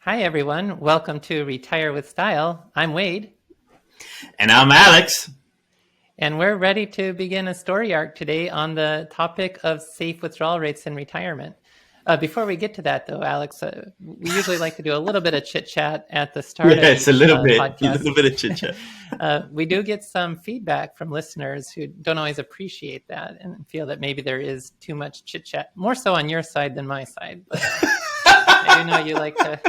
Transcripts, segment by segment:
Hi, everyone. Welcome to Retire with Style. I'm Wade. And I'm Alex. And we're ready to begin a story arc today on the topic of safe withdrawal rates in retirement. Before we get to that, though, Alex, we usually like to do a little bit of chit-chat at the start of Yes, each a podcast. little bit of chit-chat. We do get some feedback from listeners who don't always appreciate that and feel that maybe there is too much chit-chat, more so on your side than my side. But I do know you like to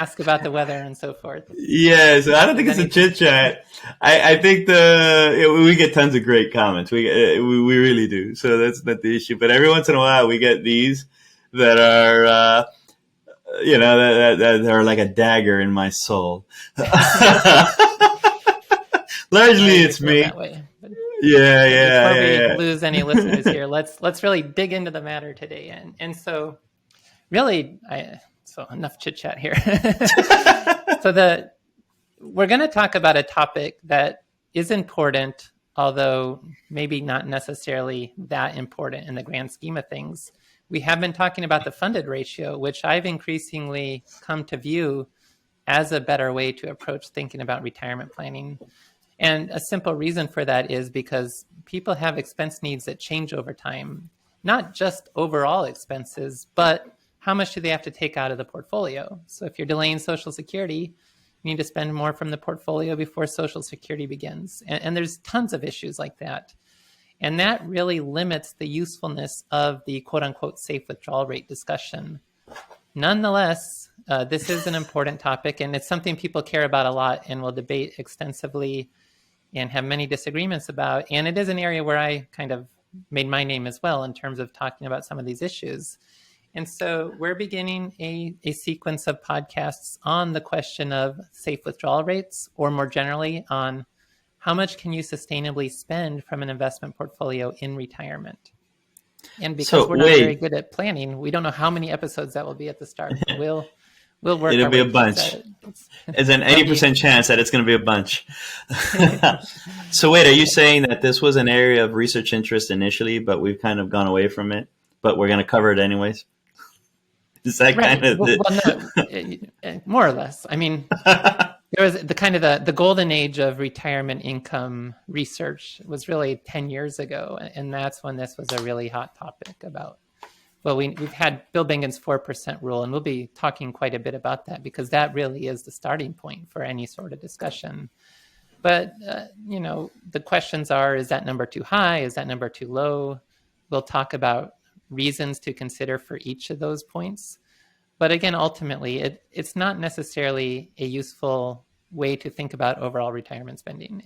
ask about the weather and so forth. Yes, I don't think it's a chit chat. I think we get tons of great comments. We really do. So that's not the issue. But every once in a while, we get these that are that are like a dagger in my soul. Largely, it's me. That way. Yeah. Before we lose any listeners here, let's really dig into the matter today. And so, really, So enough chit chat here. We're going to talk about a topic that is important, although maybe not necessarily that important in the grand scheme of things. We have been talking about the funded ratio, which I've increasingly come to view as a better way to approach thinking about retirement planning. And a simple reason for that is because people have expense needs that change over time, not just overall expenses, but how much do they have to take out of the portfolio? So if you're delaying Social Security, you need to spend more from the portfolio before Social Security begins. And there's tons of issues like that. And that really limits the usefulness of the quote unquote safe withdrawal rate discussion. Nonetheless, this is an important topic, and it's something people care about a lot and will debate extensively and have many disagreements about. And it is an area where I kind of made my name as well in terms of talking about some of these issues. And so we're beginning a sequence of podcasts on the question of safe withdrawal rates, or more generally on how much can you sustainably spend from an investment portfolio in retirement. And because we're not very good at planning, we don't know how many episodes that will be at the start. We'll work. It'll be a bunch. There's an 80% chance that it's going to be a bunch. So wait, are you saying that this was an area of research interest initially, but we've kind of gone away from it, but we're going to cover it anyways? Is that right. kind of no, more or less. I mean, there was the golden age of retirement income research was really 10 years ago, and that's when this was a really hot topic about. Well, we've had Bill Bengen's 4% rule, and we'll be talking quite a bit about that because that really is the starting point for any sort of discussion. But the questions are: is that number too high? Is that number too low? We'll talk about reasons to consider for each of those points. But again, ultimately, it's not necessarily a useful way to think about overall retirement spending.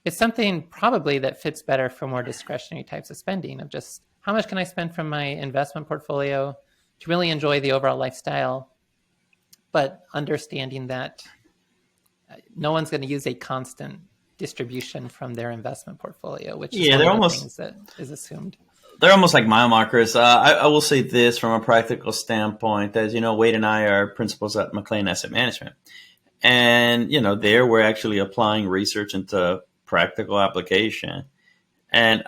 It's something probably that fits better for more discretionary types of spending, of just how much can I spend from my investment portfolio to really enjoy the overall lifestyle, but understanding that no one's going to use a constant distribution from their investment portfolio, which is one of the things that is assumed. They're almost like mile markers. I will say this from a practical standpoint. As you know, Wade and I are principals at McLean Asset Management. And, there we're actually applying research into practical application. And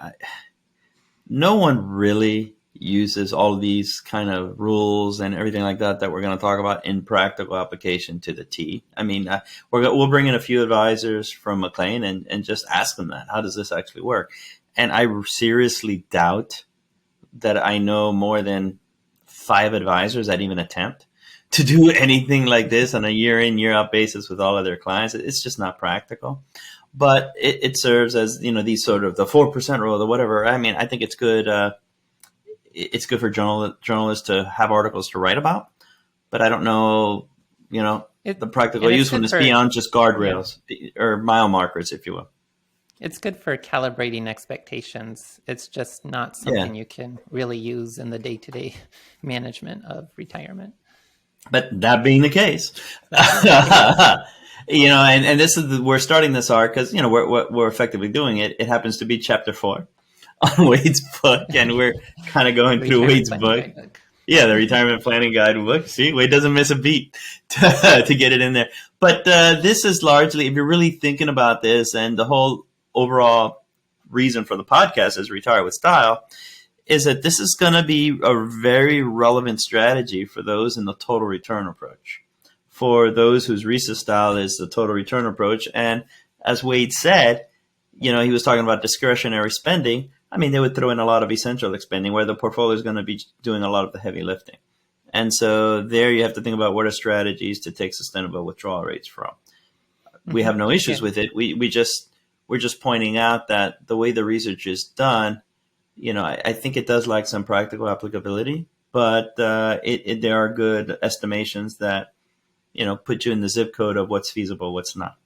no one really uses all of these kind of rules and everything like that we're going to talk about in practical application to the T. I mean, we'll bring in a few advisors from McLean and just ask them that. How does this actually work? And I seriously doubt that I know more than 5 advisors that even attempt to do anything like this on a year in, year out basis with all of their clients. It's just not practical. But it serves as, these sort of the 4% rule or whatever. I mean, I think it's good. It's good for journalists to have articles to write about. But I don't know, the practical usefulness beyond just guardrails or mile markers, if you will. It's good for calibrating expectations. It's just not something you can really use in the day-to-day management of retirement. But that being the case, and this is we're starting this arc because we're effectively doing it. It happens to be chapter 4 on Wade's book, and we're kind of going through Wade's book. Yeah, the retirement planning guidebook. See, Wade doesn't miss a beat to get it in there. But this is largely, if you're really thinking about this, and the whole overall reason for the podcast is Retire with Style, is that this is going to be a very relevant strategy for those in the total return approach. for those whose research style is the total return approach. And as Wade said, he was talking about discretionary spending. I mean, they would throw in a lot of essential spending where the portfolio is going to be doing a lot of the heavy lifting. And so there you have to think about what are strategies to take sustainable withdrawal rates from. We have no issues with it. We're just pointing out that the way the research is done, I think it does lack some practical applicability, but there are good estimations that, put you in the zip code of what's feasible, what's not.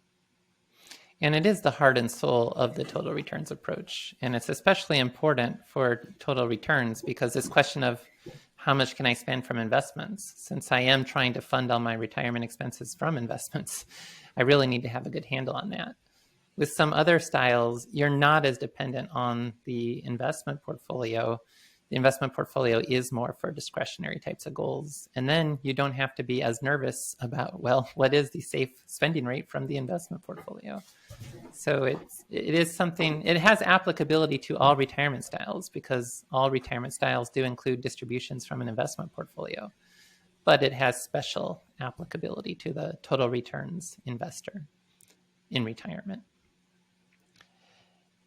And it is the heart and soul of the total returns approach. And it's especially important for total returns because this question of how much can I spend from investments? Since I am trying to fund all my retirement expenses from investments, I really need to have a good handle on that. With some other styles, you're not as dependent on the investment portfolio. The investment portfolio is more for discretionary types of goals. And then you don't have to be as nervous about, what is the safe spending rate from the investment portfolio? So it is something, it has applicability to all retirement styles because all retirement styles do include distributions from an investment portfolio, but it has special applicability to the total returns investor in retirement.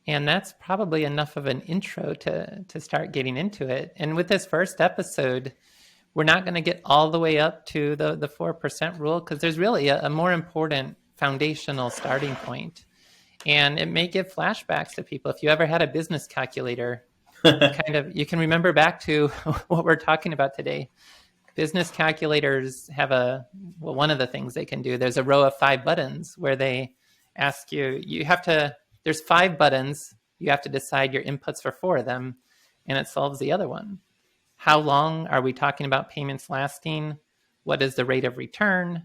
And that's probably enough of an intro to start getting into it. And with this first episode, we're not going to get all the way up to the 4% rule because there's really a more important foundational starting point. And it may give flashbacks to people. If you ever had a business calculator, you can remember back to what we're talking about today. Business calculators have one of the things they can do, there's a row of 5 buttons where they ask there's 5 buttons. You have to decide your inputs for 4 of them, and it solves the other one. How long are we talking about payments lasting? What is the rate of return?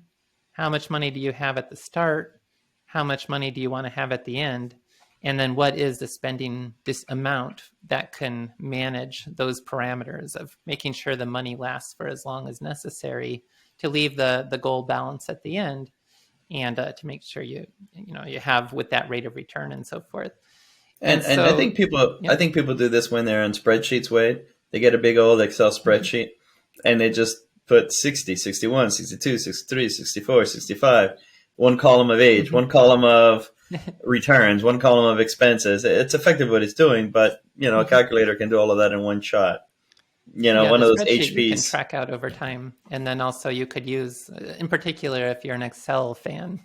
How much money do you have at the start? How much money do you want to have at the end? And then what is the spending, this amount that can manage those parameters of making sure the money lasts for as long as necessary to leave the goal balance at the end? And to make sure you have with that rate of return and so forth. And I think people do this when they're on spreadsheets, Wade. They get a big old Excel spreadsheet and they just put 60, 61, 62, 63, 64, 65, one column of age, one column of returns, one column of expenses. It's effective what it's doing, but a calculator can do all of that in one shot. One of those HPs. You can track out over time. And then also you could use, in particular, if you're an Excel fan,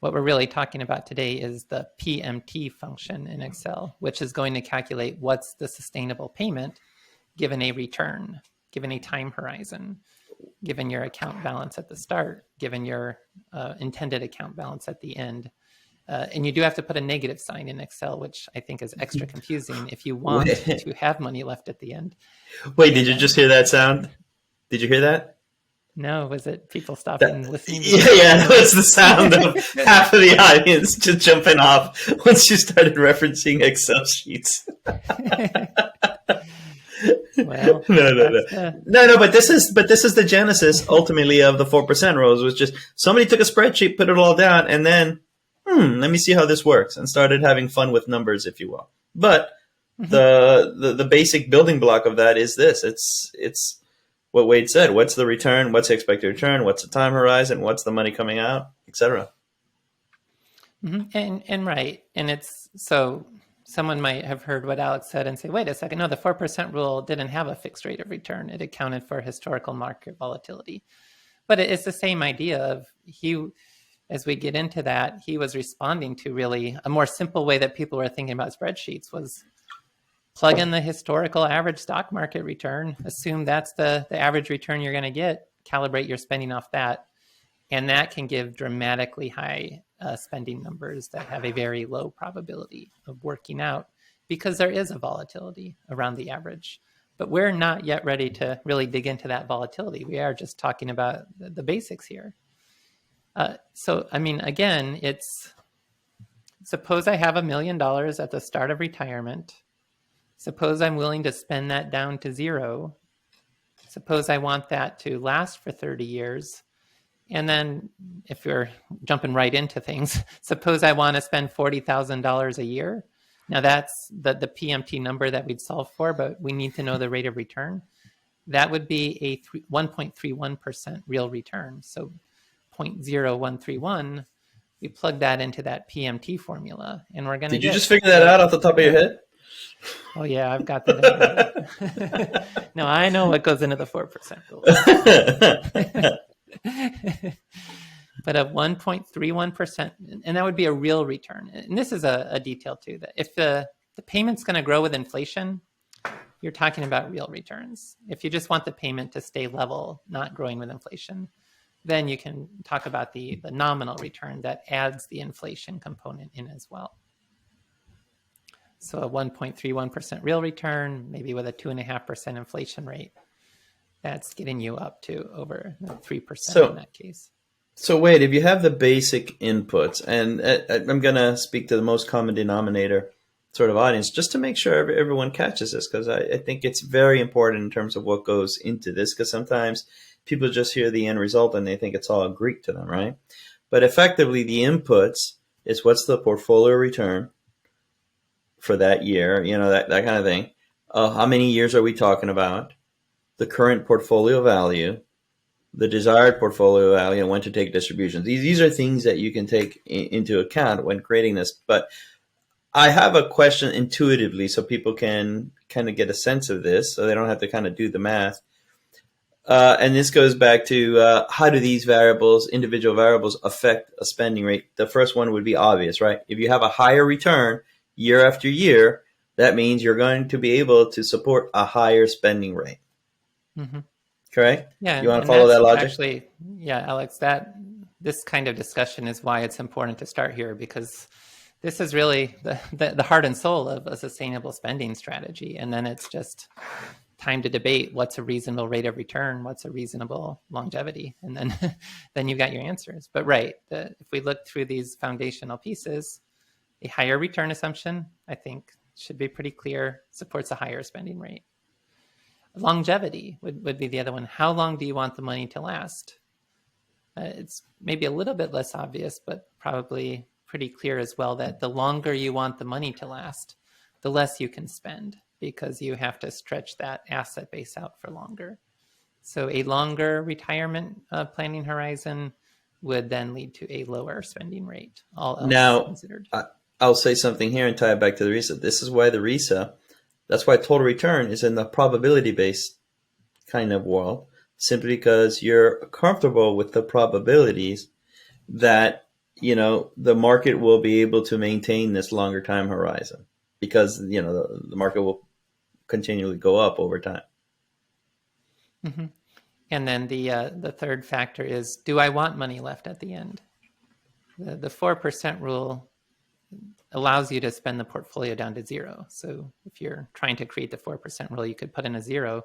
what we're really talking about today is the PMT function in Excel, which is going to calculate what's the sustainable payment given a return, given a time horizon, given your account balance at the start, given your intended account balance at the end. And you do have to put a negative sign in Excel, which I think is extra confusing if you want to have money left at the end. Wait, did you just hear that sound? Did you hear that? No, was it people stopping listening? Yeah, that was the sound of half of the audience just jumping off once you started referencing Excel sheets. Well, no. But this is the genesis ultimately of the 4% rules. Was just somebody took a spreadsheet, put it all down, and then let me see how this works, and started having fun with numbers, if you will. But the basic building block of that is this: it's what Wade said. What's the return? What's the expected return? What's the time horizon? What's the money coming out, etc. And right, and it's so. Someone might have heard what Alex said and say, wait a second, no, the 4% rule didn't have a fixed rate of return. It accounted for historical market volatility. But it's the same idea of as we get into that, he was responding to really a more simple way that people were thinking about spreadsheets was plug in the historical average stock market return, assume that's the average return you're going to get, calibrate your spending off that. And that can give dramatically high spending numbers that have a very low probability of working out because there is a volatility around the average. But we're not yet ready to really dig into that volatility. We are just talking about the basics here. So, I mean, again, suppose I have $1 million at the start of retirement. Suppose I'm willing to spend that down to 0. Suppose I want that to last for 30 years. And then if you're jumping right into things, suppose I want to spend $40,000 a year. Now that's the PMT number that we'd solve for, but we need to know the rate of return. That would be a 1.31% real return. So 0.0131, we plug that into that PMT formula, and we're going to Did you just figure that out off the top of your head? Oh yeah, I've got that. No, I know what goes into the 4% rule. But a 1.31%, and that would be a real return. And this is a detail too, that if the payment's going to grow with inflation, you're talking about real returns. If you just want the payment to stay level, not growing with inflation, then you can talk about the nominal return that adds the inflation component in as well. So a 1.31% real return, maybe with a 2.5% inflation rate, that's getting you up to over 3% in that case. So Wade, if you have the basic inputs, and I'm going to speak to the most common denominator sort of audience, just to make sure everyone catches this, because I think it's very important in terms of what goes into this, because sometimes people just hear the end result and they think it's all Greek to them, right? But effectively, the inputs is what's the portfolio return for that year, that kind of thing. How many years are we talking about? The current portfolio value, the desired portfolio value, and when to take distributions. These are things that you can take into account when creating this. But I have a question intuitively so people can kind of get a sense of this, so they don't have to kind of do the math. And this goes back to how do these variables, individual variables, affect a spending rate? The first one would be obvious, right? If you have a higher return year after year, that means you're going to be able to support a higher spending rate. Mm-hmm. Correct? Yeah. You want to follow that logic? Actually, yeah, Alex, this kind of discussion is why it's important to start here, because this is really the heart and soul of a sustainable spending strategy. And then it's just time to debate what's a reasonable rate of return, what's a reasonable longevity, and then you've got your answers. But right, if we look through these foundational pieces, a higher return assumption, I think, should be pretty clear, supports a higher spending rate. Longevity would be the other one. How long do you want the money to last? It's maybe a little bit less obvious, but probably pretty clear as well, that the longer you want the money to last, the less you can spend, because you have to stretch that asset base out for longer. So a longer retirement planning horizon would then lead to a lower spending rate, all else considered. I'll say something here and tie it back to the RISA. This is why the RISA, that's why total return is in the probability-based kind of world, simply because you're comfortable with the probabilities that, the market will be able to maintain this longer time horizon, because, the market will continually go up over time. Mm-hmm. And then the third factor is, do I want money left at the end? The 4% rule allows you to spend the portfolio down to zero. So if you're trying to create the 4% rule, you could put in a zero.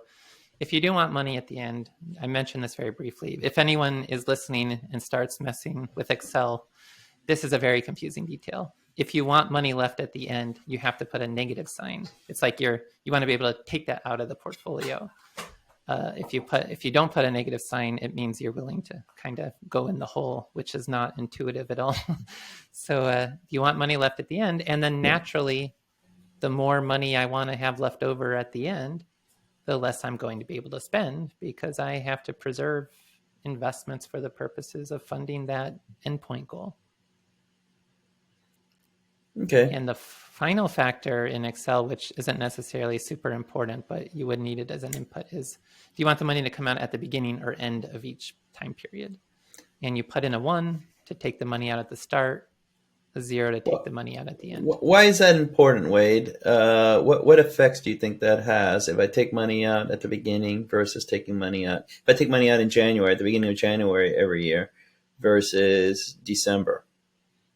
If you do want money at the end, I mentioned this very briefly. If anyone is listening and starts messing with Excel, this is a very confusing detail. If you want money left at the end, you have to put a negative sign. It's like you want to be able to take that out of the portfolio. If you don't put a negative sign, it means you're willing to kind of go in the hole, which is not intuitive at all. So you want money left at the end, and then naturally, the more money I want to have left over at the end, the less I'm going to be able to spend, because I have to preserve investments for the purposes of funding that endpoint goal. Okay. And the final factor in Excel, which isn't necessarily super important, but you would need it as an input, is do you want the money to come out at the beginning or end of each time period? And you put in a 1 to take the money out at the start, a 0 to take the money out at the end. Why is that important, Wade? What effects do you think that has if I take money out at the beginning versus taking money out? If I take money out in January, at the beginning of January every year versus December?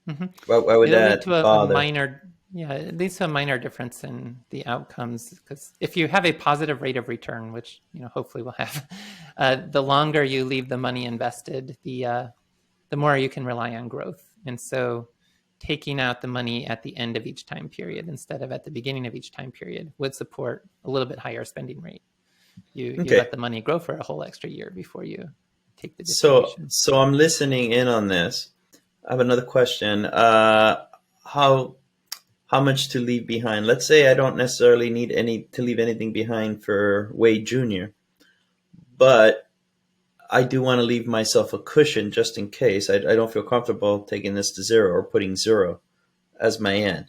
Mm-hmm. Why would that bother? It leads to a minor difference in the outcomes, because if you have a positive rate of return, which hopefully we'll have, the longer you leave the money invested, the more you can rely on growth. And so taking out the money at the end of each time period instead of at the beginning of each time period would support a little bit higher spending rate. You let the money grow for a whole extra year before you take the distribution. So I'm listening in on this. I have another question. How much to leave behind? Let's say I don't necessarily need to leave anything behind for Wade Jr., but I do want to leave myself a cushion just in case. I don't feel comfortable taking this to zero or putting zero as my end.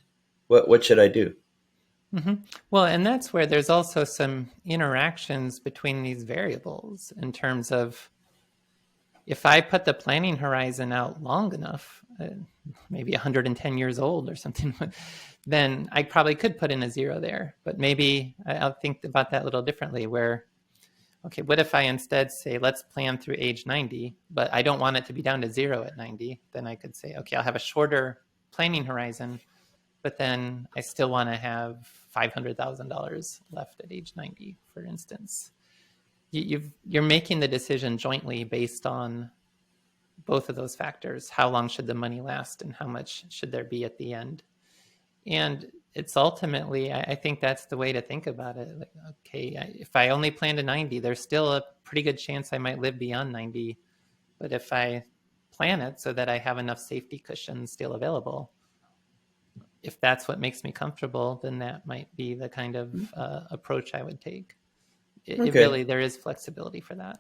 What should I do? Mm-hmm. Well, and that's where there's also some interactions between these variables in terms of if I put the planning horizon out long enough, maybe 110 years old or something, then I probably could put in a zero there. But maybe I'll think about that a little differently where, okay, what if I instead say, let's plan through age 90, but I don't want it to be down to zero at 90. Then I could say, okay, I'll have a shorter planning horizon, but then I still want to have $500,000 left at age 90, for instance. You're making the decision jointly based on both of those factors. How long should the money last and how much should there be at the end? And it's ultimately, I think that's the way to think about it. Like, okay, if I only plan to 90, there's still a pretty good chance I might live beyond 90. But if I plan it so that I have enough safety cushion still available, if that's what makes me comfortable, then that might be the kind of approach I would take. It really, there is flexibility for that.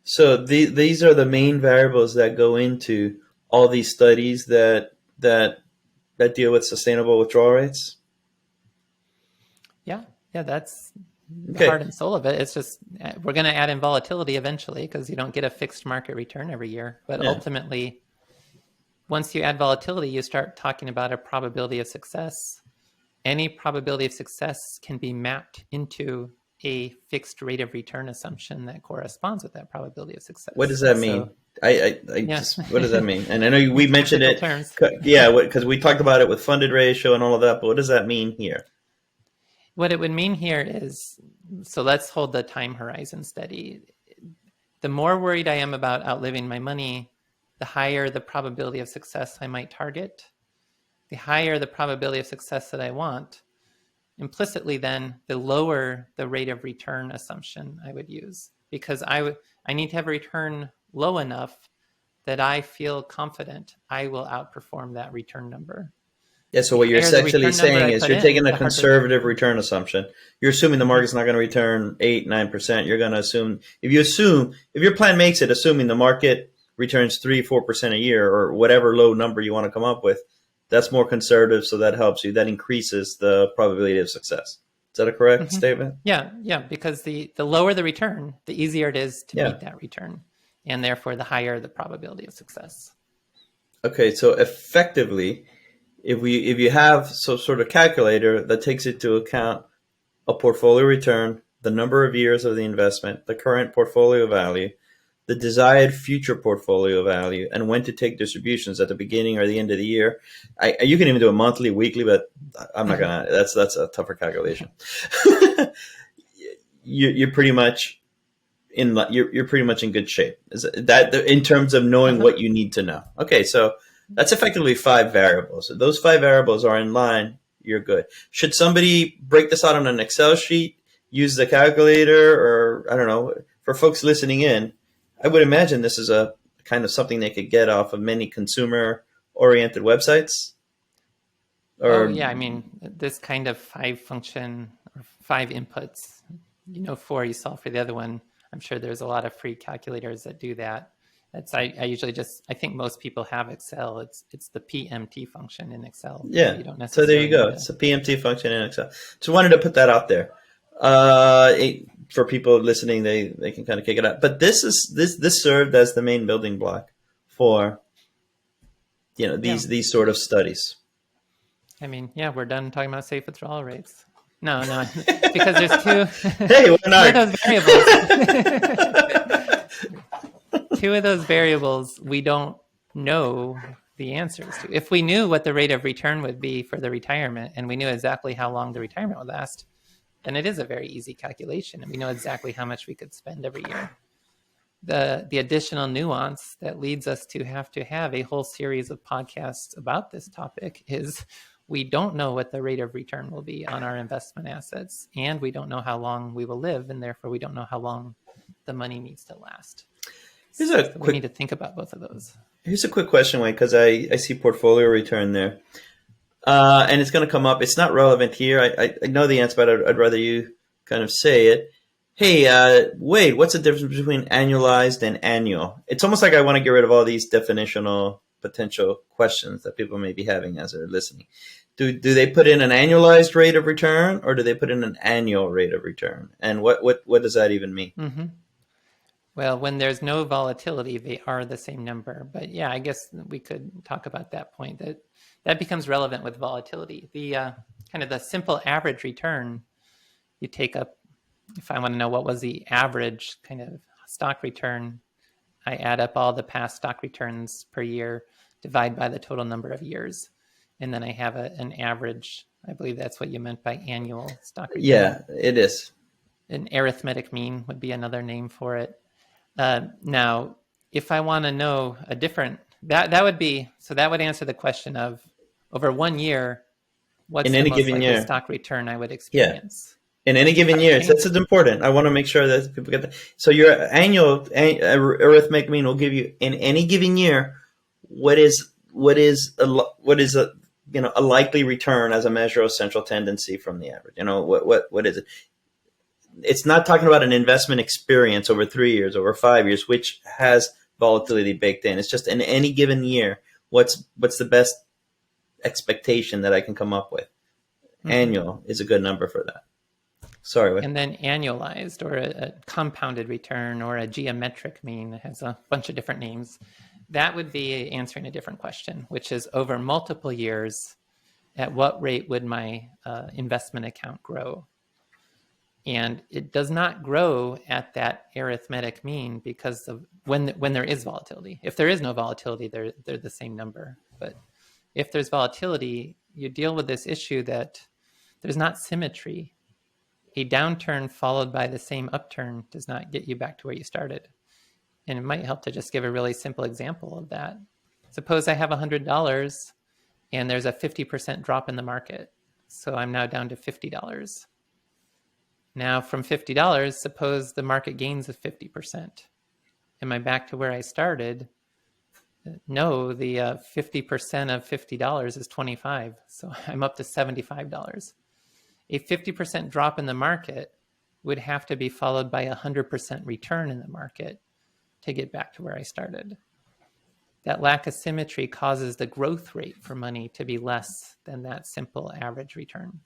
So these are the main variables that go into all these studies that deal with sustainable withdrawal rates? Yeah, that's the heart and soul of it. It's just we're going to add in volatility eventually because you don't get a fixed market return every year. But ultimately, once you add volatility, you start talking about a probability of success. Any probability of success can be mapped into a fixed rate of return assumption that corresponds with that probability of success. What does that mean? Just, what does that mean? And I know we mentioned it. Yeah, because we talked about it with funded ratio and all of that, but what does that mean here? What it would mean here is, so let's hold the time horizon steady. The more worried I am about outliving my money, the higher the probability of success I might target. The higher the probability of success that I want, implicitly then, the lower the rate of return assumption I would use, because I need to have a return low enough that I feel confident I will outperform that return number. Yeah, so what you're essentially saying is you're taking a conservative return assumption. You're assuming the market's not going to return 8, 9%. You're going to assume, if your plan makes it, assuming the market returns 3, 4% a year or whatever low number you want to come up with, that's more conservative, so that helps you. That increases the probability of success. Is that a correct statement? Yeah, because the lower the return, the easier it is to meet that return, and therefore the higher the probability of success. Okay, so effectively, if you have some sort of calculator that takes into account a portfolio return, the number of years of the investment, the current portfolio value, the desired future portfolio value, and when to take distributions at the beginning or the end of the year. You can even do a monthly, weekly, but I'm not gonna. That's a tougher calculation. You're pretty much you're pretty much in good shape. Is that in terms of knowing what you need to know? Okay, so that's effectively 5 variables. If those 5 variables are in line, you're good. Should somebody break this out on an Excel sheet, use the calculator, or I don't know, for folks listening in, I would imagine this is a kind of something they could get off of many consumer-oriented websites. I mean, this kind of 5 function or 5 inputs, 4 you solve for the other one. I'm sure there's a lot of free calculators that do that. I usually I think most people have Excel. It's the PMT function in Excel. Yeah. So there you go. It's a PMT function in Excel. So wanted to put that out there. For people listening, they can kind of kick it out. But this served as the main building block for these sort of studies. I mean, we're done talking about safe withdrawal rates. No, because there's 2. Hey, we're not. Those variables. 2 of those variables we don't know the answers to. If we knew what the rate of return would be for the retirement, and we knew exactly how long the retirement would last, then it is a very easy calculation, and we know exactly how much we could spend every year. The additional nuance that leads us to have a whole series of podcasts about this topic is we don't know what the rate of return will be on our investment assets, and we don't know how long we will live, and therefore we don't know how long the money needs to last. We need to think about both of those. Here's a quick question, Wayne, because I see portfolio return there. And it's going to come up. It's not relevant here. I know the answer, but I'd rather you kind of say it. Hey, Wade, what's the difference between annualized and annual? It's almost like I want to get rid of all these definitional potential questions that people may be having as they're listening. Do they put in an annualized rate of return, or do they put in an annual rate of return? And what does that even mean? Mm-hmm. Well, when there's no volatility, they are the same number. But yeah, I guess we could talk about that point. That becomes relevant with volatility. The kind of the simple average return you take up. If I want to know what was the average kind of stock return, I add up all the past stock returns per year, divide by the total number of years, and then I have an average. I believe that's what you meant by annual stock return. Yeah, it is. An arithmetic mean would be another name for it. Now, if I want to know a different, that would be, so that would answer the question of over 1 year, what's In the any most given likely year. stock return I would Yeah. experience? In any given year. This is important. I want to make sure that people get that. So your annual arithmetic mean will give you in any given year what is a a likely return as a measure of central tendency from the average. What is it? It's not talking about an investment experience over 3 years, over 5 years, which has volatility baked in. It's just in any given year, what's the best expectation that I can come up with. Mm-hmm. Annual is a good number for that. Sorry. And then annualized, or a compounded return, or a geometric mean, it has a bunch of different names. That would be answering a different question, which is over multiple years, at what rate would my investment account grow? And it does not grow at that arithmetic mean because of when there is volatility. If there is no volatility, they're the same number. But if there's volatility, you deal with this issue that there's not symmetry. A downturn followed by the same upturn does not get you back to where you started. And it might help to just give a really simple example of that. Suppose I have $100 and there's a 50% drop in the market. So I'm now down to $50. Now from $50, suppose the market gains of 50%. Am I back to where I started? No, the 50% of $50 is $25. So I'm up to $75. A 50% drop in the market would have to be followed by a 100% return in the market to get back to where I started. That lack of symmetry causes the growth rate for money to be less than that simple average return.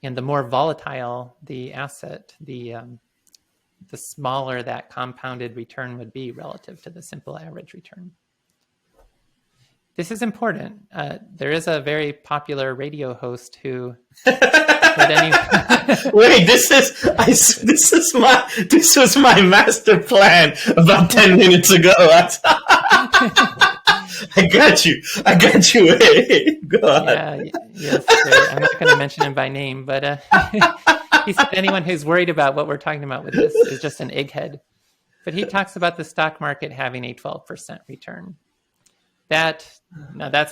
And the more volatile the asset, the smaller that compounded return would be relative to the simple average return. This is important. There is a very popular radio host who Wait, this was my master plan about 10 minutes ago. I got you. Hey, go on. Yes. I'm not going to mention him by name, but he said anyone who's worried about what we're talking about with this is just an egghead. But he talks about the stock market having a 12% return. That's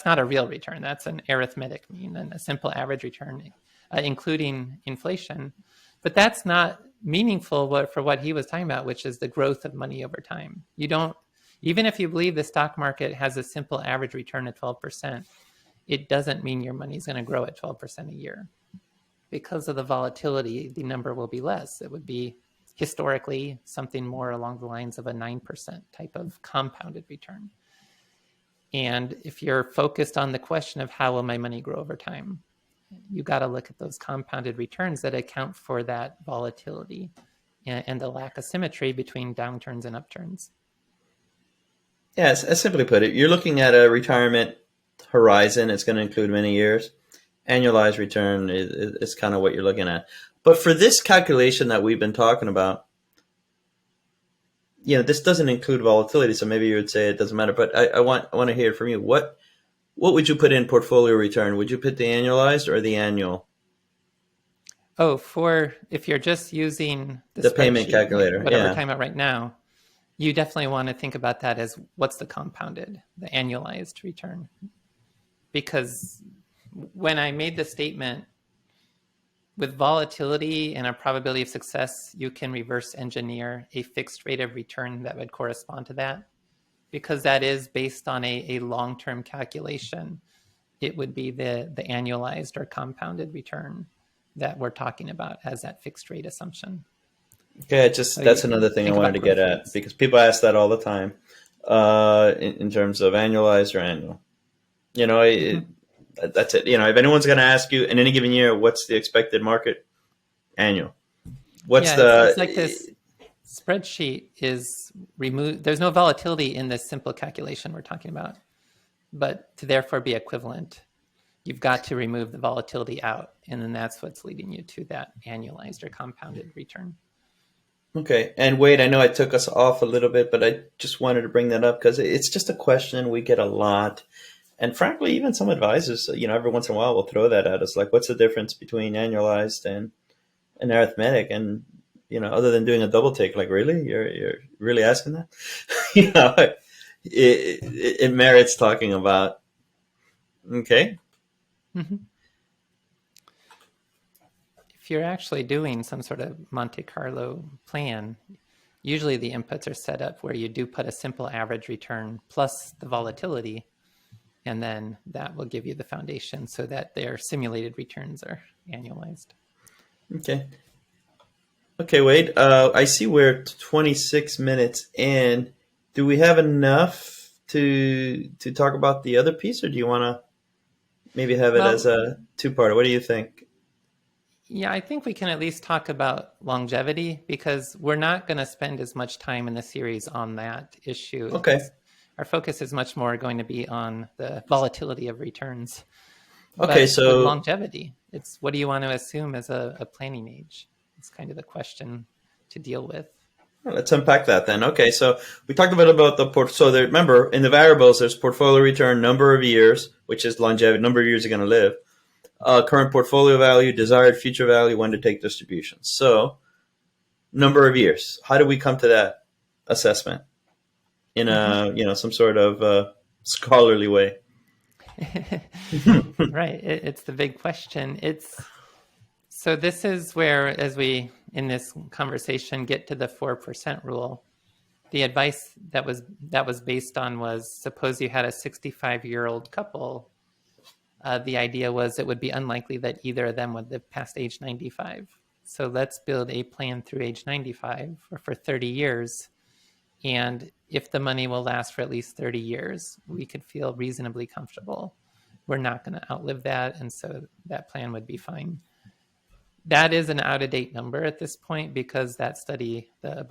not a real return. That's an arithmetic mean and a simple average return, including inflation. But that's not meaningful for what he was talking about, which is the growth of money over time. Even if you believe the stock market has a simple average return of 12%, it doesn't mean your money is going to grow at 12% a year. Because of the volatility, the number will be less. It would be historically something more along the lines of a 9% type of compounded return. And if you're focused on the question of how will my money grow over time, you got to look at those compounded returns that account for that volatility and the lack of symmetry between downturns and upturns. Yes, as simply put it, you're looking at a retirement horizon. It's going to include many years. Annualized return is kind of what you're looking at. But for this calculation that we've been talking about, this doesn't include volatility, so maybe you would say it doesn't matter. But I want to hear it from you. What would you put in portfolio return? Would you put the annualized or the annual? Oh, if you're just using the payment calculator, whatever we're talking about right now, you definitely want to think about that as what's the compounded, the annualized return. Because when I made the statement, with volatility and a probability of success, you can reverse engineer a fixed rate of return that would correspond to that. Because that is based on a long-term calculation, it would be the annualized or compounded return that we're talking about as that fixed rate assumption. Okay, just So that's you another thing I think wanted about to get growth at rates. because people ask that all the time in terms of annualized or annual. You know, Hmm. that's it. You know, if anyone's going to ask you in any given year, what's the expected market annual? What's Yeah, it's like this the spreadsheet is removed. There's no volatility in this simple calculation we're talking about, but to therefore be equivalent, you've got to remove the volatility out, and then that's what's leading you to that annualized or compounded return. okay? And wait, I know I took us off a little bit, but I just wanted to bring that up because it's just a question we get a lot. And frankly, even some advisors, you know, every once in a while will throw that at us, like, what's the difference between annualized and arithmetic? And you know, other than doing a double take, like, really, you're really asking that? You know, it merits talking about. Okay, Mm-hmm. If you're actually doing some sort of Monte Carlo plan, usually the inputs are set up where you do put a simple average return plus the volatility, and then that will give you the foundation so that their simulated returns are annualized. okay, okay. Wait, I see we're 26 minutes in. Do we have enough to talk about the other piece, or do you want to maybe have it as Well, a two-parter? What do you think? yeah, I think we can at least talk about longevity because we're not going to spend as much time in the series on that issue. Okay, Our focus is much more going to be on the volatility of returns. okay. But with So longevity, it's what do you want to assume as a planning age? It's kind of the question to deal with. well, let's unpack that then. Okay, so we talked a bit about the port. So there, remember, in the variables, there's portfolio return, number of years, which is longevity, number of years you're going to live, current portfolio value, desired future value, when to take distributions. So number of years. How do we come to that assessment in Mm-hmm. a some sort of scholarly way? Right. It's the big question. It's so this is where, as we in this conversation get to the 4% rule, the advice that was based on was suppose you had a 65-year-old couple. The idea was it would be unlikely that either of them would live past age 95. So let's build a plan through age 95 or for 30 years. And if the money will last for at least 30 years, we could feel reasonably comfortable. We're not going to outlive that. And so that plan would be fine. That is an out of date number at this point because that study that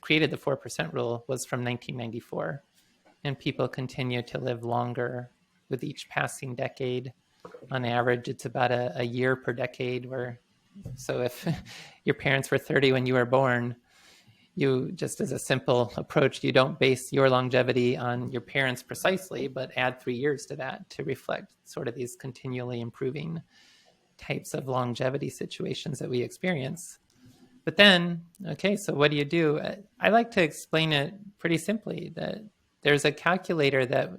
created the 4% rule was from 1994. And people continue to live longer with each passing decade. On average, it's about a year per decade. So if your parents were 30 when you were born, you just as a simple approach, you don't base your longevity on your parents precisely, but add 3 years to that to reflect sort of these continually improving types of longevity situations that we experience. But then, okay, so what do you do? I like to explain it pretty simply that there's a calculator that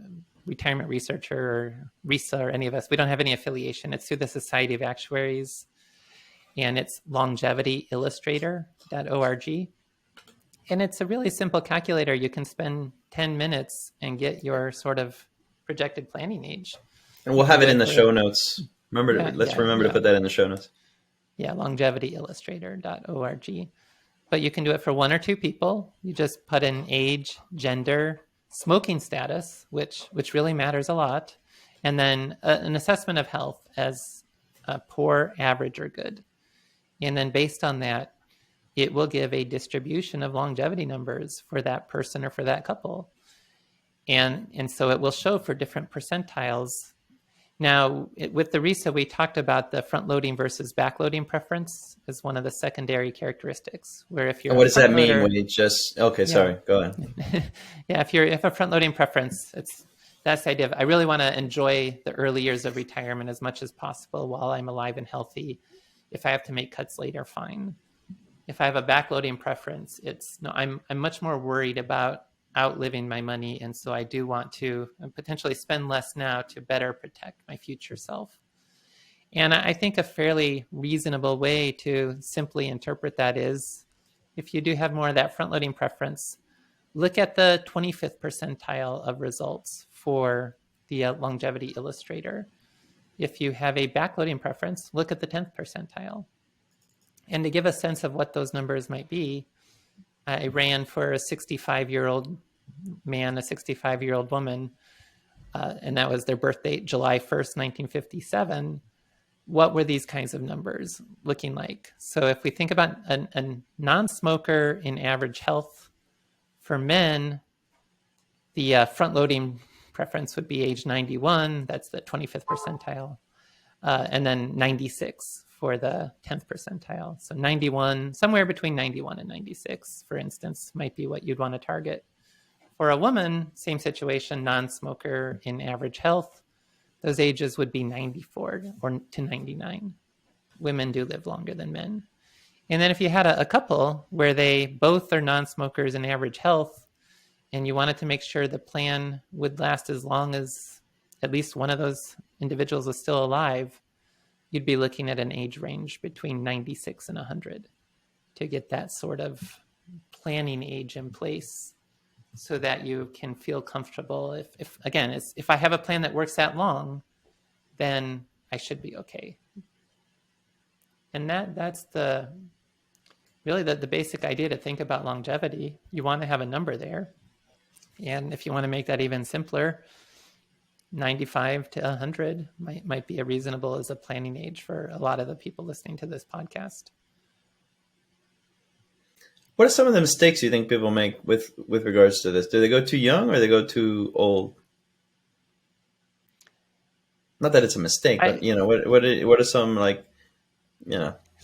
retirement researcher or RISA or any of us, we don't have any affiliation. It's through the Society of Actuaries, and it's longevityillustrator.org. And it's a really simple calculator. You can spend 10 minutes and get your sort of projected planning age. And we'll You can have do it in it the for, show notes. Remember, yeah, let's yeah, remember to yeah, put that in the show notes. yeah, longevityillustrator.org. But you can do it for one or two people. You just put in age, gender, smoking status, which really matters a lot, and then an assessment of health as poor, average, or good. And then based on that, it will give a distribution of longevity numbers for that person or for that couple. And so it will show for different percentiles. Now, with the RISA, we talked about the front loading versus back loading preference as one of the secondary characteristics, where if And you're a what does that front mean loader, when you just? Okay, yeah. sorry. Go ahead. Yeah, if a front loading preference, that's the idea of I really want to enjoy the early years of retirement as much as possible while I'm alive and healthy. If I have to make cuts later, fine. If I have a backloading preference, it's no, I'm much more worried about outliving my money, and so I do want to potentially spend less now to better protect my future self. And I think a fairly reasonable way to simply interpret that is if you do have more of that front loading preference, look at the 25th percentile of results for the longevity illustrator. If you have a backloading preference, look at the 10th percentile. And to give a sense of what those numbers might be, I ran for a 65-year-old man, a 65-year-old woman, and that was their birth date, July 1st, 1957. What were these kinds of numbers looking like? So if we think about a non-smoker in average health, for men, the front-loading preference would be age 91. That's the 25th percentile. And then 96 for the 10th percentile. So 91, somewhere between 91 and 96, for instance, might be what you'd want to target. For a woman, same situation, non-smoker in average health, those ages would be 94 or to 99. Women do live longer than men. And then if you had a couple where they both are non-smokers in average health, and you wanted to make sure the plan would last as long as at least one of those individuals was still alive, you'd be looking at an age range between 96 and 100 to get that sort of planning age in place so that you can feel comfortable. If I have a plan that works that long, then I should be okay. And that's really the basic idea to think about longevity. You want to have a number there. And if you want to make that even simpler, 95 to 100 might be a reasonable as a planning age for a lot of the people listening to this podcast. What are some of the mistakes you think people make with regards to this? Do they go too young or they go too old? Not that it's a mistake, but what are some, like,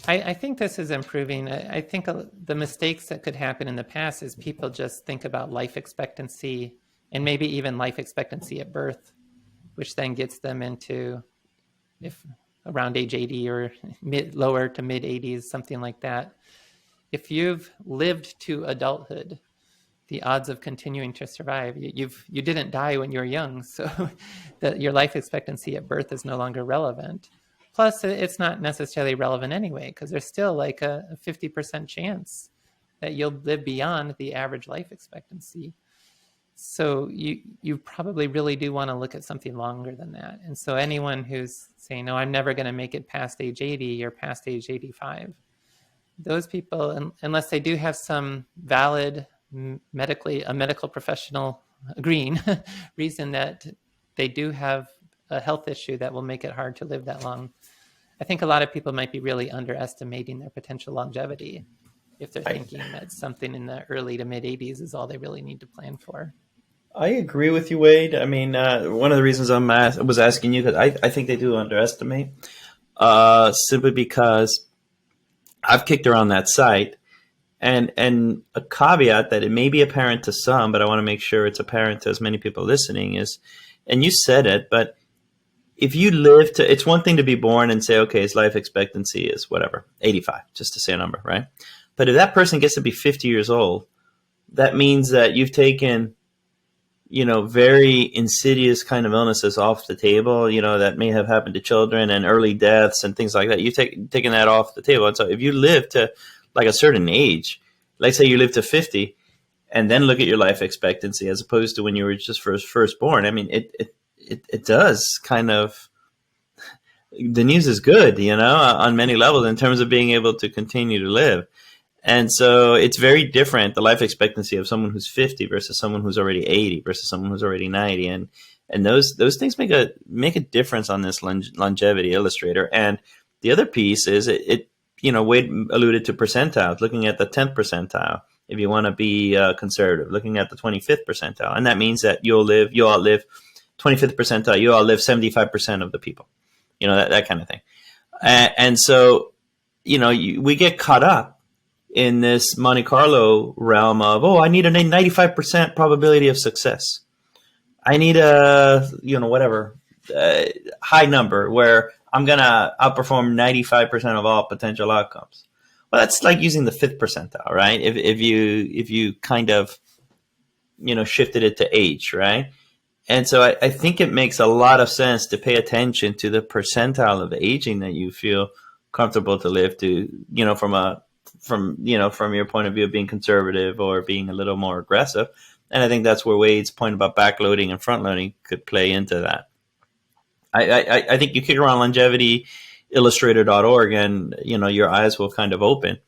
I think this is improving. I think the mistakes that could happen in the past is people just think about life expectancy and maybe even life expectancy at birth, which then gets them into if around age 80 or lower to mid 80s, something like that. If you've lived to adulthood, the odds of continuing to survive, you didn't die when you were young, so your life expectancy at birth is no longer relevant. Plus, it's not necessarily relevant anyway, because there's still like a 50% chance that you'll live beyond the average life expectancy. So you probably really do want to look at something longer than that. And so anyone who's saying, no, I'm never going to make it past age 80 or past age 85, those people, unless they do have some valid medical professional agreeing reason that they do have a health issue that will make it hard to live that long, I think a lot of people might be really underestimating their potential longevity if they're thinking that something in the early to mid 80s is all they really need to plan for. I agree with you, Wade. I mean, one of the reasons I was asking you, because I think they do underestimate, simply because I've kicked around that site, and a caveat that it may be apparent to some, but I want to make sure it's apparent to as many people listening is, and you said it, but if you live to, it's one thing to be born and say, okay, his life expectancy is whatever, 85, just to say a number, right? But if that person gets to be 50 years old, that means that you've taken, very insidious kind of illnesses off the table, that may have happened to children and early deaths and things like that. You've taken that off the table. And so if you live to like a certain age, let's say you live to 50 and then look at your life expectancy as opposed to when you were just first born. I mean, it does kind of, the news is good, on many levels in terms of being able to continue to live. And so it's very different, the life expectancy of someone who's 50 versus someone who's already 80 versus someone who's already 90. And those things make a difference on this longevity illustrator. And the other piece is Wade alluded to percentiles, looking at the 10th percentile. If you want to be conservative, looking at the 25th percentile. And that means that you'll outlive 25th percentile, you outlive 75% of the people, that kind of thing. And so, we get caught up in this Monte Carlo realm of, I need a 95% probability of success. I need a, high number where I'm going to outperform 95% of all potential outcomes. Well, that's like using the 5th percentile, right? If you kind of, shifted it to age, right? And so I think it makes a lot of sense to pay attention to the percentile of the aging that you feel comfortable to live to, from your point of view of being conservative or being a little more aggressive. And I think that's where Wade's point about backloading and front loading could play into that. I think you kick around longevity illustrator.org, and your eyes will kind of open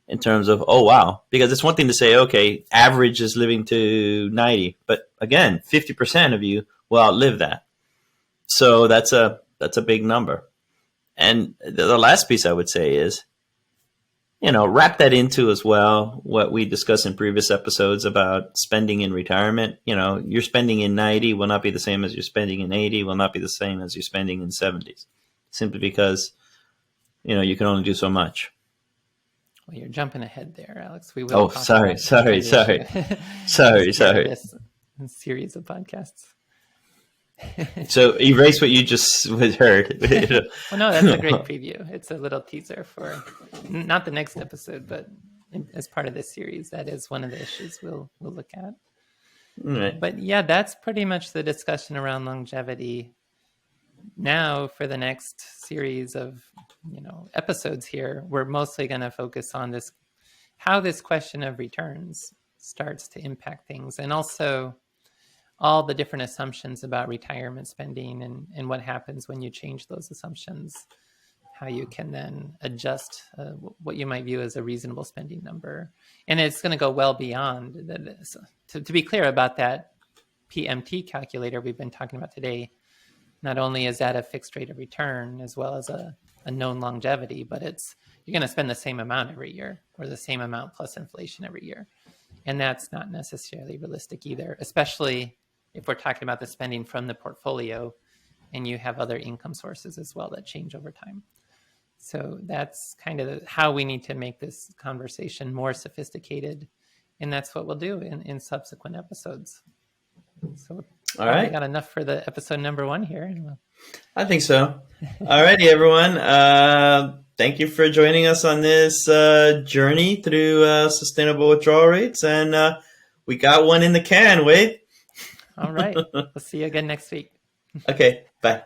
in terms of, oh wow, because it's one thing to say, okay, average is living to 90, but again, 50% of you will outlive that. So that's a big number. And the last piece I would say is, wrap that into as well what we discussed in previous episodes about spending in retirement. Your spending in 90 will not be the same as your spending in 80, will not be the same as your spending in 70s, simply because, you can only do so much. Well, you're jumping ahead there, Alex. We will. Oh, sorry. This series of podcasts. So erase what you just heard. Well, no, that's a great preview. It's a little teaser for not the next episode, but as part of this series, that is one of the issues we'll look at. Right. But yeah, that's pretty much the discussion around longevity. Now, for the next series of episodes here, we're mostly going to focus on this, how this question of returns starts to impact things, and also all the different assumptions about retirement spending and what happens when you change those assumptions, how you can then adjust what you might view as a reasonable spending number. And it's going to go well beyond that. To be clear about that PMT calculator we've been talking about today, not only is that a fixed rate of return as well as a known longevity, but you're going to spend the same amount every year, or the same amount plus inflation every year. And that's not necessarily realistic either, especially if we're talking about the spending from the portfolio and you have other income sources as well that change over time. So that's kind of how we need to make this conversation more sophisticated. And that's what we'll do in subsequent episodes. So all right, we got enough for the episode number 1 here. I think so. All righty, everyone. Thank you for joining us on this journey through sustainable withdrawal rates. And we got one in the can, Wade. All right. We'll see you again next week. Okay. Bye.